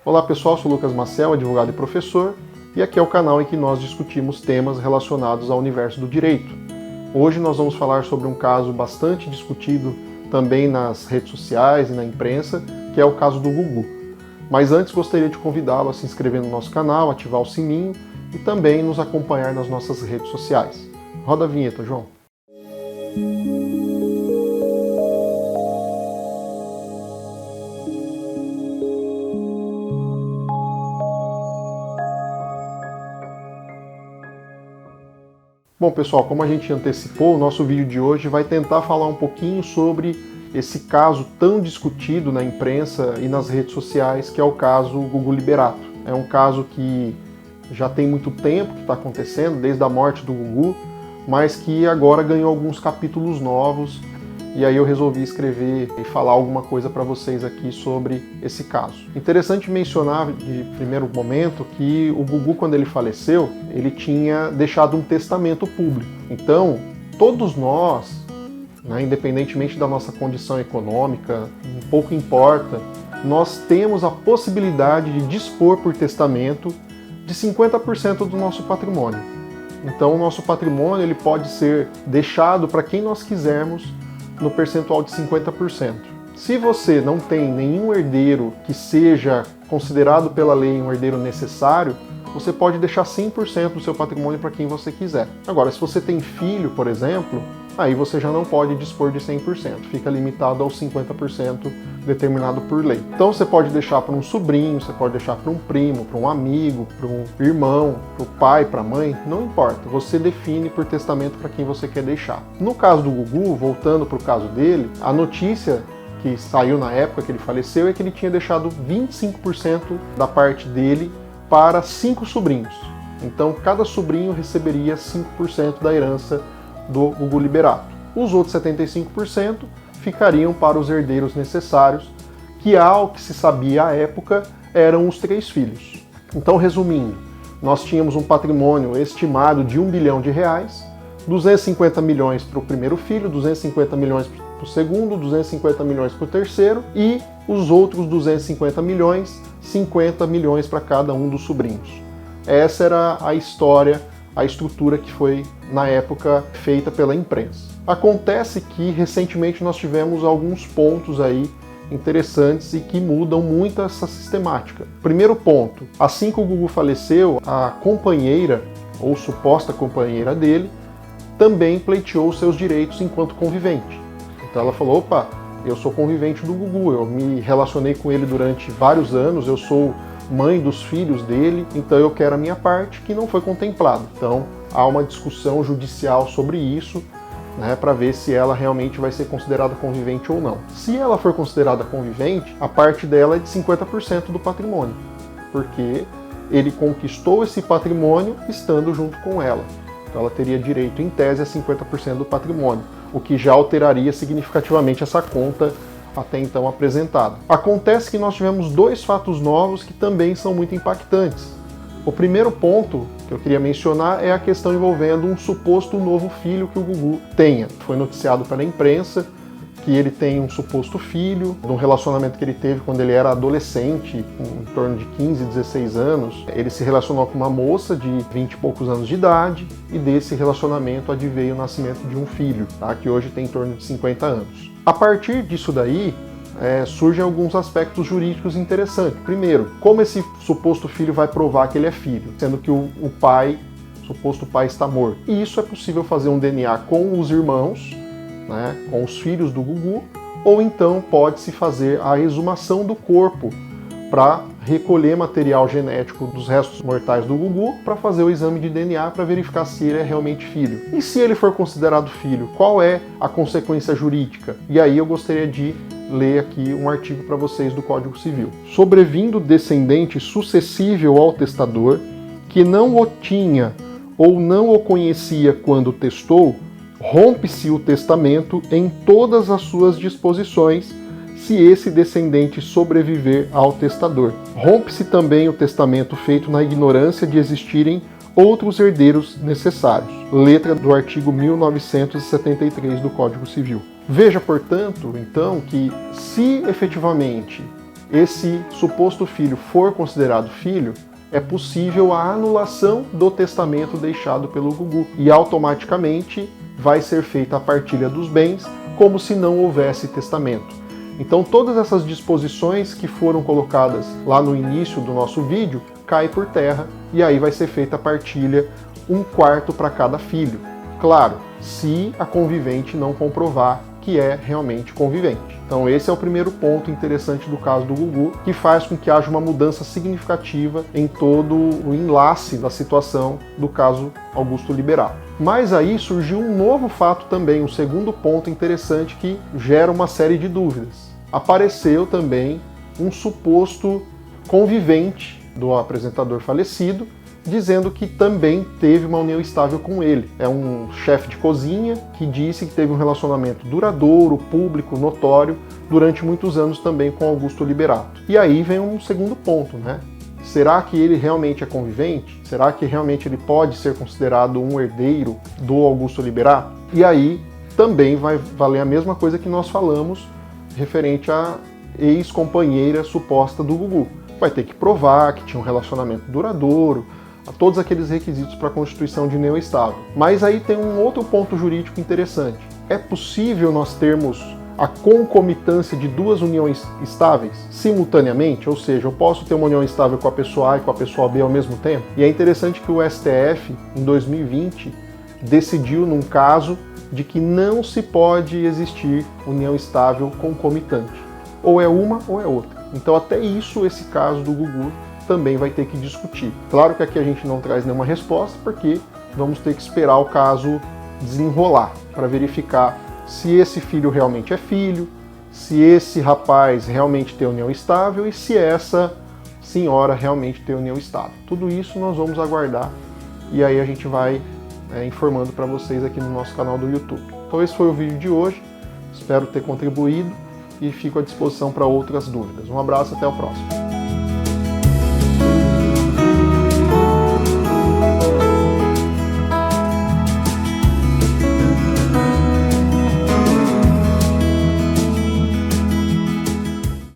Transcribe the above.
Olá pessoal, sou Lucas Maciel, advogado e professor, e aqui é o canal em que nós discutimos temas relacionados ao universo do direito. Hoje nós vamos falar sobre um caso bastante discutido também nas redes sociais e na imprensa, que é o caso do Gugu. Mas antes gostaria de convidá-lo a se inscrever no nosso canal, ativar o sininho e também nos acompanhar nas nossas redes sociais. Roda a vinheta, João. Bom pessoal, como a gente antecipou, o nosso vídeo de hoje vai tentar falar um pouquinho sobre esse caso tão discutido na imprensa e nas redes sociais, que é o caso Gugu Liberato. É um caso que já tem muito tempo que está acontecendo, desde a morte do Gugu, mas que agora ganhou alguns capítulos novos, e aí eu resolvi escrever e falar alguma coisa para vocês aqui sobre esse caso. Interessante mencionar de primeiro momento que o Gugu, quando ele faleceu, ele tinha deixado um testamento público. Então, todos nós, independentemente da nossa condição econômica, pouco importa, nós temos a possibilidade de dispor por testamento de 50% do nosso patrimônio. Então, o nosso patrimônio ele pode ser deixado para quem nós quisermos no percentual de 50%. Se você não tem nenhum herdeiro que seja considerado pela lei um herdeiro necessário, você pode deixar 100% do seu patrimônio para quem você quiser. Agora, se você tem filho, por exemplo, aí você já não pode dispor de 100%, fica limitado aos 50% determinado por lei. Então você pode deixar para um sobrinho, você pode deixar para um primo, para um amigo, para um irmão, para o pai, para a mãe, não importa, você define por testamento para quem você quer deixar. No caso do Gugu, voltando para o caso dele, a notícia que saiu na época que ele faleceu é que ele tinha deixado 25% da parte dele para 5 sobrinhos. Então cada sobrinho receberia 5% da herança do Gugu Liberato. Os outros 75% ficariam para os herdeiros necessários, que ao que se sabia à época eram os 3 filhos. Então, resumindo, nós tínhamos um patrimônio estimado de R$1 bilhão, 250 milhões para o primeiro filho, 250 milhões para o segundo, 250 milhões para o terceiro e os outros 250 milhões, 50 milhões para cada um dos sobrinhos. Essa era a história, a estrutura que foi, na época, feita pela imprensa. Acontece que, recentemente, nós tivemos alguns pontos aí interessantes e que mudam muito essa sistemática. Primeiro ponto, assim que o Gugu faleceu, a companheira, ou suposta companheira dele, também pleiteou seus direitos enquanto convivente. Então ela falou, opa, eu sou convivente do Gugu, eu me relacionei com ele durante vários anos, eu sou mãe dos filhos dele, então eu quero a minha parte, que não foi contemplada. Então há uma discussão judicial sobre isso, para ver se ela realmente vai ser considerada convivente ou não. Se ela for considerada convivente, a parte dela é de 50% do patrimônio, porque ele conquistou esse patrimônio estando junto com ela. Então ela teria direito, em tese, a 50% do patrimônio, o que já alteraria significativamente essa conta até então apresentada. Acontece que nós tivemos 2 fatos novos que também são muito impactantes. O primeiro ponto que eu queria mencionar é a questão envolvendo um suposto novo filho que o Gugu tenha. Foi noticiado pela imprensa que ele tem um suposto filho, de um relacionamento que ele teve quando ele era adolescente, em torno de 15, 16 anos. Ele se relacionou com uma moça de 20 e poucos anos de idade, e desse relacionamento adveio o nascimento de um filho, que hoje tem em torno de 50 anos. A partir disso daí, surgem alguns aspectos jurídicos interessantes. Primeiro, como esse suposto filho vai provar que ele é filho, sendo que o suposto pai está morto? E isso é possível fazer um DNA com os irmãos, com os filhos do Gugu, ou então pode-se fazer a exumação do corpo para recolher material genético dos restos mortais do Gugu para fazer o exame de DNA para verificar se ele é realmente filho. E se ele for considerado filho, qual é a consequência jurídica? E aí eu gostaria de ler aqui um artigo para vocês do Código Civil. Sobrevindo descendente sucessível ao testador, que não o tinha ou não o conhecia quando testou, rompe-se o testamento em todas as suas disposições, se esse descendente sobreviver ao testador. Rompe-se também o testamento feito na ignorância de existirem outros herdeiros necessários. Letra do artigo 1973 do Código Civil. Veja, portanto, então, que se efetivamente esse suposto filho for considerado filho, é possível a anulação do testamento deixado pelo Gugu e automaticamente vai ser feita a partilha dos bens como se não houvesse testamento. Então todas essas disposições que foram colocadas lá no início do nosso vídeo caem por terra e aí vai ser feita a partilha 1/4 para cada filho. Claro, se a convivente não comprovar que é realmente convivente. Então esse é o primeiro ponto interessante do caso do Gugu, que faz com que haja uma mudança significativa em todo o enlace da situação do caso Augusto Liberato. Mas aí surgiu um novo fato também, um segundo ponto interessante que gera uma série de dúvidas. Apareceu também um suposto convivente do apresentador falecido, dizendo que também teve uma união estável com ele. É um chefe de cozinha que disse que teve um relacionamento duradouro, público, notório, durante muitos anos também com Augusto Liberato. E aí vem um segundo ponto, né? Será que ele realmente é convivente? Será que realmente ele pode ser considerado um herdeiro do Augusto Liberato? E aí também vai valer a mesma coisa que nós falamos referente à ex-companheira suposta do Gugu. Vai ter que provar que tinha um relacionamento duradouro, a todos aqueles requisitos para a constituição de união estável. Mas aí tem um outro ponto jurídico interessante. É possível nós termos a concomitância de duas uniões estáveis simultaneamente? Ou seja, eu posso ter uma união estável com a pessoa A e com a pessoa B ao mesmo tempo? E é interessante que o STF, em 2020, decidiu num caso de que não se pode existir união estável concomitante. Ou é uma ou é outra. Então até isso, esse caso do Gugu, também vai ter que discutir. Claro que aqui a gente não traz nenhuma resposta, porque vamos ter que esperar o caso desenrolar para verificar se esse filho realmente é filho, se esse rapaz realmente tem união estável e se essa senhora realmente tem união estável. Tudo isso nós vamos aguardar e aí a gente vai informando para vocês aqui no nosso canal do YouTube. Então esse foi o vídeo de hoje, espero ter contribuído e fico à disposição para outras dúvidas. Um abraço, até o próximo.